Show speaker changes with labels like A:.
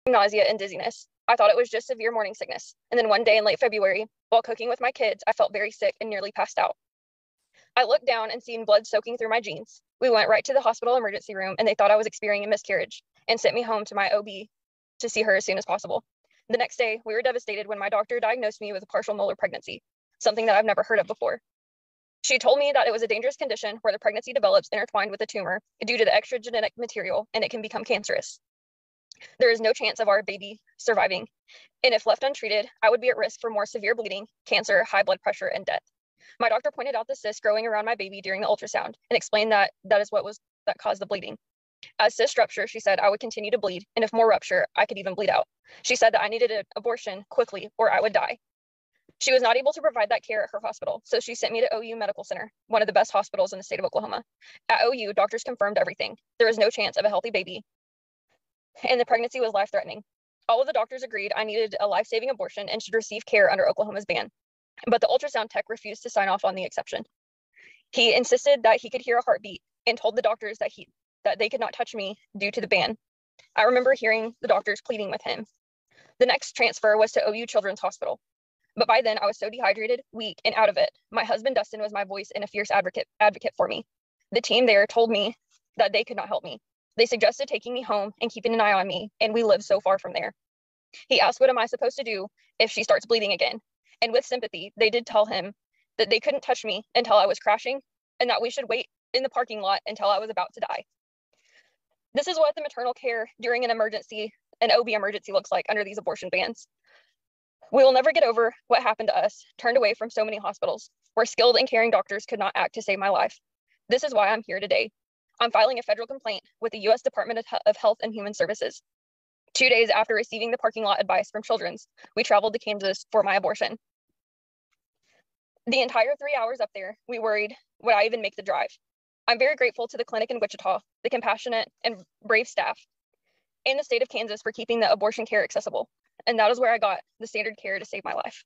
A: nausea and dizziness. I thought it was just severe morning sickness. And then one day in late February, while cooking with my kids, I felt very sick and nearly passed out. I looked down and seen blood soaking through my jeans. We went right to the hospital emergency room and they thought I was experiencing a miscarriage and sent me home to my OB to see her as soon as possible. The next day, we were devastated when my doctor diagnosed me with a partial molar pregnancy, something that I've never heard of before. She told me that it was a dangerous condition where the pregnancy develops intertwined with a tumor due to the extra genetic material and it can become cancerous. There is no chance of our baby surviving, and if left untreated, I would be at risk for more severe bleeding, cancer, high blood pressure, and death. My doctor pointed out the cyst growing around my baby during the ultrasound and explained that is what caused the bleeding. As cyst rupture, she said I would continue to bleed, and if more rupture, I could even bleed out. She said that I needed an abortion quickly or I would die. She was not able to provide that care at her hospital, so she sent me to OU Medical Center, one of the best hospitals in the state of Oklahoma. At OU, doctors confirmed everything. There was no chance of a healthy baby, and the pregnancy was life-threatening. All of the doctors agreed I needed a life-saving abortion and should receive care under Oklahoma's ban, but the ultrasound tech refused to sign off on the exception. He insisted that he could hear a heartbeat and told the doctors that they could not touch me due to the ban. I remember hearing the doctors pleading with him. The next transfer was to OU Children's Hospital. But by then I was so dehydrated, weak, and out of it. My husband, Dustin, was my voice and a fierce advocate for me. The team there told me that they could not help me. They suggested taking me home and keeping an eye on me, and we live so far from there. He asked, what am I supposed to do if she starts bleeding again? And with sympathy, they did tell him that they couldn't touch me until I was crashing and that we should wait in the parking lot until I was about to die. This is what the maternal care during an OB emergency looks like under these abortion bans. We will never get over what happened to us, turned away from so many hospitals, where skilled and caring doctors could not act to save my life. This is why I'm here today. I'm filing a federal complaint with the U.S. Department of Health and Human Services. 2 days after receiving the parking lot advice from Children's, we traveled to Kansas for my abortion. The entire 3 hours up there, we worried, would I even make the drive? I'm very grateful to the clinic in Wichita, the compassionate and brave staff, and the state of Kansas for keeping the abortion care accessible. And that is where I got the standard care to save my life.